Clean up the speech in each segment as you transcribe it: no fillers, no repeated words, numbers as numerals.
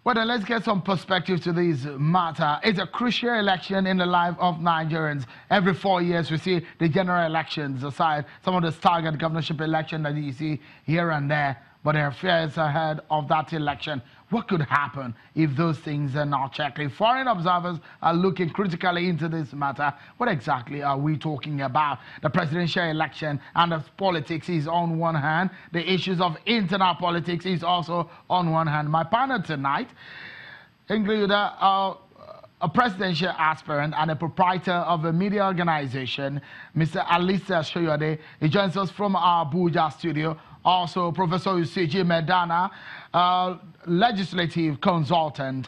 Well, then let's get some perspective to this matter. It's a crucial election in the life of Nigerians. Every 4 years, we see the general elections, aside some of the staggered governorship election that you see here and there. But there are fears ahead of that election. What could happen if those things are not checked? If foreign observers are looking critically into this matter, what exactly are we talking about? The presidential election and the politics is on one hand. The issues of internal politics is also on one hand. My panel tonight include a presidential aspirant and a proprietor of a media organization, Mr. Alistair Soyode. He joins us from our Abuja studio. Also, Professor Usiji Medana, legislative consultant,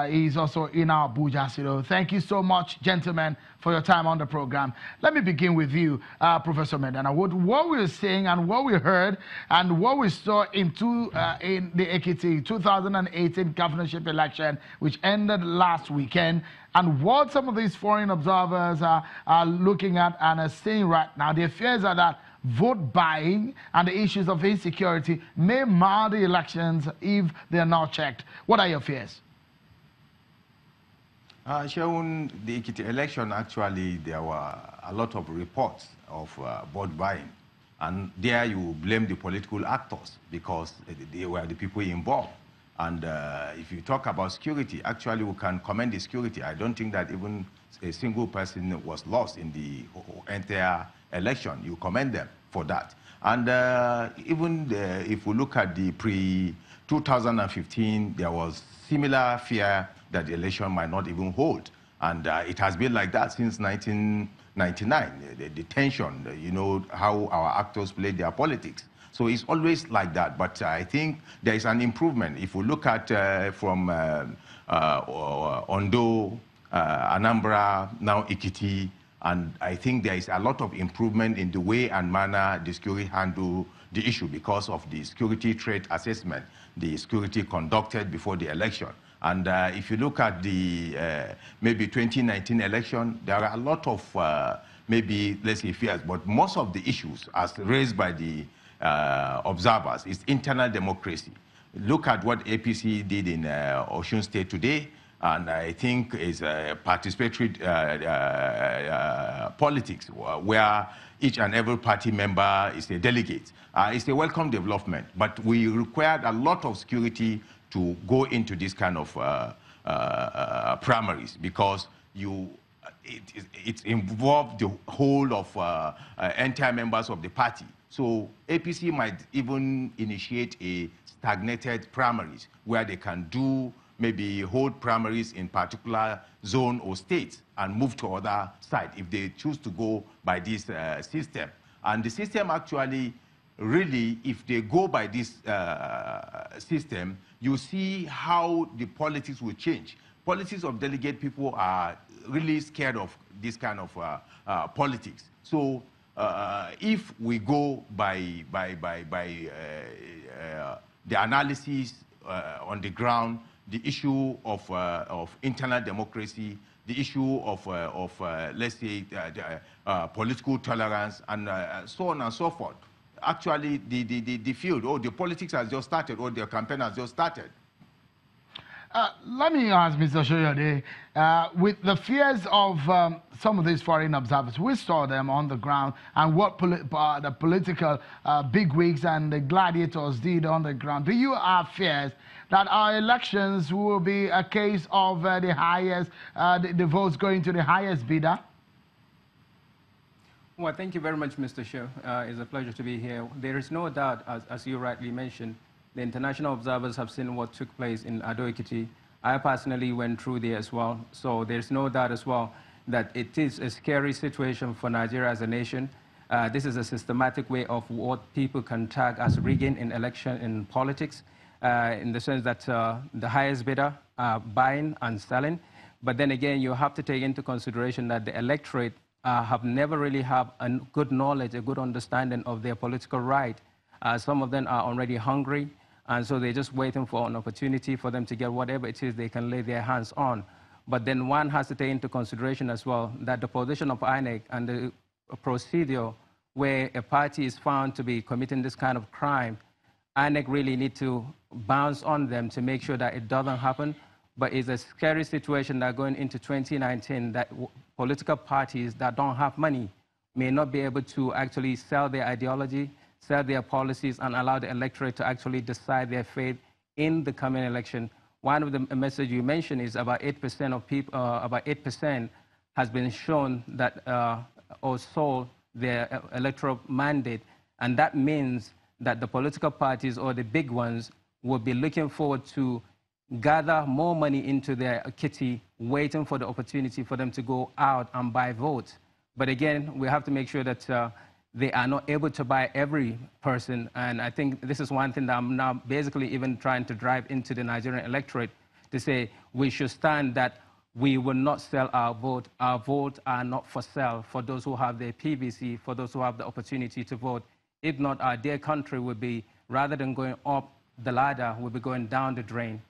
is also in our Abuja studio. Thank you so much, gentlemen, for your time on the program. Let me begin with you, Professor Medana. What we were saying and what we heard and what we saw in the Ekiti 2018 governorship election, which ended last weekend, and what some of these foreign observers are looking at and are saying right now, their fears are that vote buying and the issues of insecurity may mar the elections if they are not checked. What are your fears? Shaun, the Ekiti election, actually, there were a lot of reports of vote buying. And there you blame the political actors because they were the people involved. And if you talk about security, actually we can commend the security. I don't think that even a single person was lost in the entire election. You commend them for that. And even if we look at the pre-2015, there was similar fear that the election might not even hold. And it has been like that since 1999. The tension, you know, how our actors play their politics. So it's always like that. But I think there is an improvement. If we look at from Ondo, Anambra, now Ekiti, and I think there is a lot of improvement in the way and manner the security handle the issue because of the security threat assessment, the security conducted before the election. And if you look at the maybe 2019 election, there are a lot of maybe, let's say, fears, but most of the issues as raised by the observers is internal democracy. Look at what APC did in Osun State today. And I think is participatory politics where each and every party member is a delegate. It's a welcome development, but we required a lot of security to go into this kind of primaries because it involved the whole of entire members of the party. So APC might even initiate a stagnated primaries where they can do maybe hold primaries in particular zone or states and move to other side if they choose to go by this system. And the system actually, really, if they go by this system, you see how the politics will change. Politics of delegate people are really scared of this kind of politics. So if we go by the analysis on the ground, the issue of internal democracy, the issue of let's say, political tolerance, and so on and so forth. Actually, the field, or the politics has just started, or the campaign has just started. Let me ask Mr. Soyode, with the fears of some of these foreign observers, we saw them on the ground, and what the political bigwigs and the gladiators did on the ground. Do you have fears that our elections will be a case of the highest, the votes going to the highest bidder? Well, thank you very much, Mr. Show. It's a pleasure to be here. There is no doubt, as you rightly mentioned, the international observers have seen what took place in Ado-Ekiti. I personally went through there as well. So there's no doubt as well that it is a scary situation for Nigeria as a nation. This is a systematic way of what people can tag as rigging in election in politics, in the sense that the highest bidder are buying and selling. But then again, you have to take into consideration that the electorate have never really have a good knowledge, a good understanding of their political right. Some of them are already hungry, and so they're just waiting for an opportunity for them to get whatever it is they can lay their hands on. But then one has to take into consideration as well that the position of INEC and the procedure where a party is found to be committing this kind of crime INEC really need to bounce on them to make sure that it doesn't happen. But it's a scary situation that going into 2019 that political parties that don't have money may not be able to actually sell their ideology, sell their policies, and allow the electorate to actually decide their fate in the coming election. One of the messages you mentioned is about 8% of people, about 8% has been shown that or sold their electoral mandate, and that means that the political parties or the big ones will be looking forward to gather more money into their kitty, waiting for the opportunity for them to go out and buy votes. But again, we have to make sure that they are not able to buy every person. And I think this is one thing that I'm now basically even trying to drive into the Nigerian electorate to say we should stand that we will not sell our vote. Our votes are not for sale for those who have their PVC, for those who have the opportunity to vote. If not, our dear country would be, rather than going up the ladder, will be going down the drain.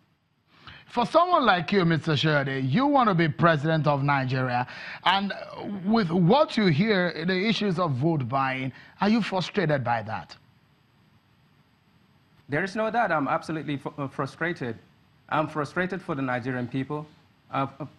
For someone like you, Mr. Soyode, you want to be president of Nigeria, and with what you hear, the issues of vote buying, are you frustrated by that? There is no doubt I'm absolutely frustrated. I'm frustrated for the Nigerian people.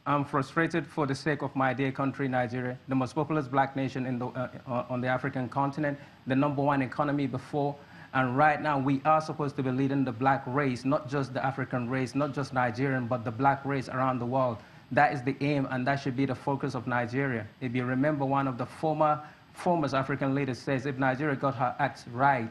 I'm frustrated for the sake of my dear country, Nigeria, the most populous black nation in on the African continent, the #1 economy before. And right now, we are supposed to be leading the black race, not just the African race, not just Nigerian, but the black race around the world. That is the aim, and that should be the focus of Nigeria. If you remember, one of the former African leaders says, if Nigeria got her act right,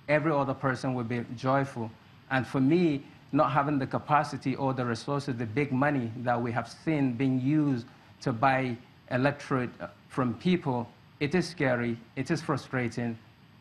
every other person would be joyful. And for me, not having the capacity or the resources, the big money that we have seen being used to buy electorate from people, it is scary, it is frustrating.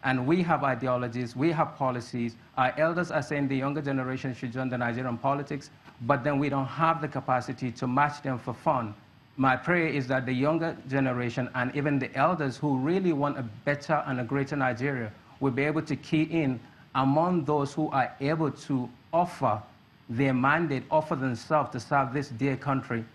And we have ideologies, we have policies. Our elders are saying the younger generation should join the Nigerian politics, but then we don't have the capacity to match them for fun. My prayer is that the younger generation and even the elders who really want a better and a greater Nigeria will be able to key in among those who are able to offer their mandate, offer themselves to serve this dear country.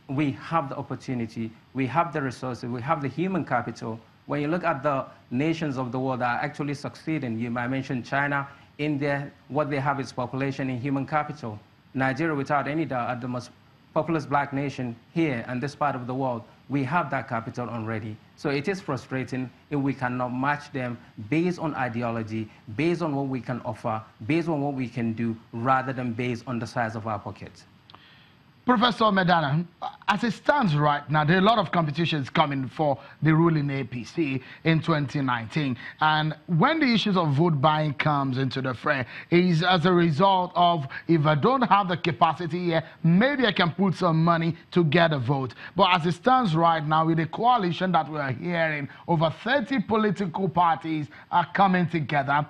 We have the opportunity, we have the resources, we have the human capital. When you look at the nations of the world that are actually succeeding, you might mention China, India, what they have is population and human capital. Nigeria, without any doubt, are the most populous black nation here and this part of the world. We have that capital already. So it is frustrating if we cannot match them based on ideology, based on what we can offer, based on what we can do, rather than based on the size of our pockets. Professor Medana, as it stands right now, there are a lot of competitions coming for the ruling APC in 2019. And when the issues of vote buying comes into the fray, is as a result of, if I don't have the capacity here, maybe I can put some money to get a vote. But as it stands right now, with the coalition that we are hearing, over 30 political parties are coming together.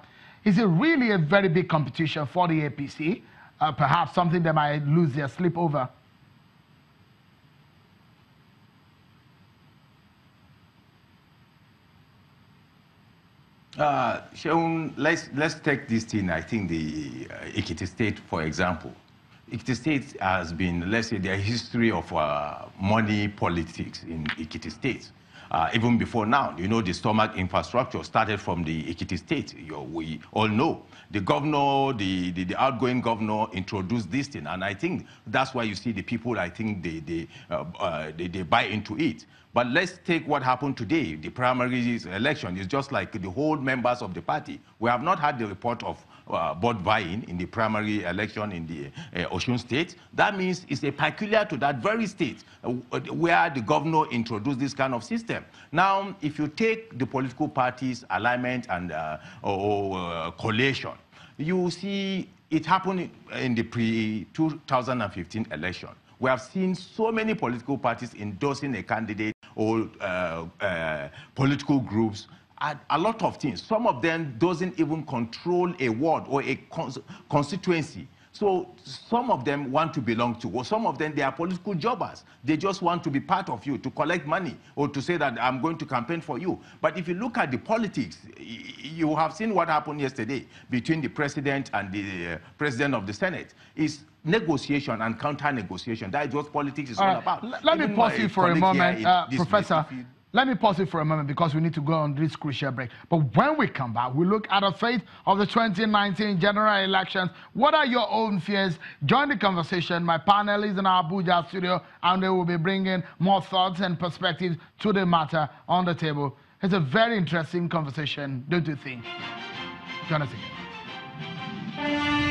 Is it really a very big competition for the APC? Perhaps something they might lose their sleep over? Seun, let's take this thing, I think the Ekiti State, for example. Ekiti State has been, let's say, the history of money politics in Ekiti State. Even before now, you know, the stomach infrastructure started from the Ekiti State. We all know. The governor, the outgoing governor introduced this thing, and I think that's why you see the people, I think they buy into it. But let's take what happened today. The primary election is just like the whole members of the party. We have not had the report of vote buying in the primary election in the Osun State. That means it's a peculiar to that very state where the governor introduced this kind of system. Now, if you take the political parties' alignment and collation, you see it happened in the pre-2015 election. We have seen so many political parties endorsing a candidate or political groups, a lot of things. Some of them doesn't even control a ward or a constituency. So some of them want to belong to, or some of them, they are political jobbers. They just want to be part of you, to collect money, or to say that I'm going to campaign for you. But if you look at the politics, you have seen what happened yesterday between the president and the president of the Senate. It's negotiation and counter-negotiation. That is what politics is all about. Let me pause you for a moment, Professor. Let me pause it for a moment because we need to go on this crucial break. But when we come back, we look at the fate of the 2019 general elections. What are your own fears? Join the conversation. My panel is in our Abuja studio, and they will be bringing more thoughts and perspectives to the matter on the table. It's a very interesting conversation, don't you think? Join us again.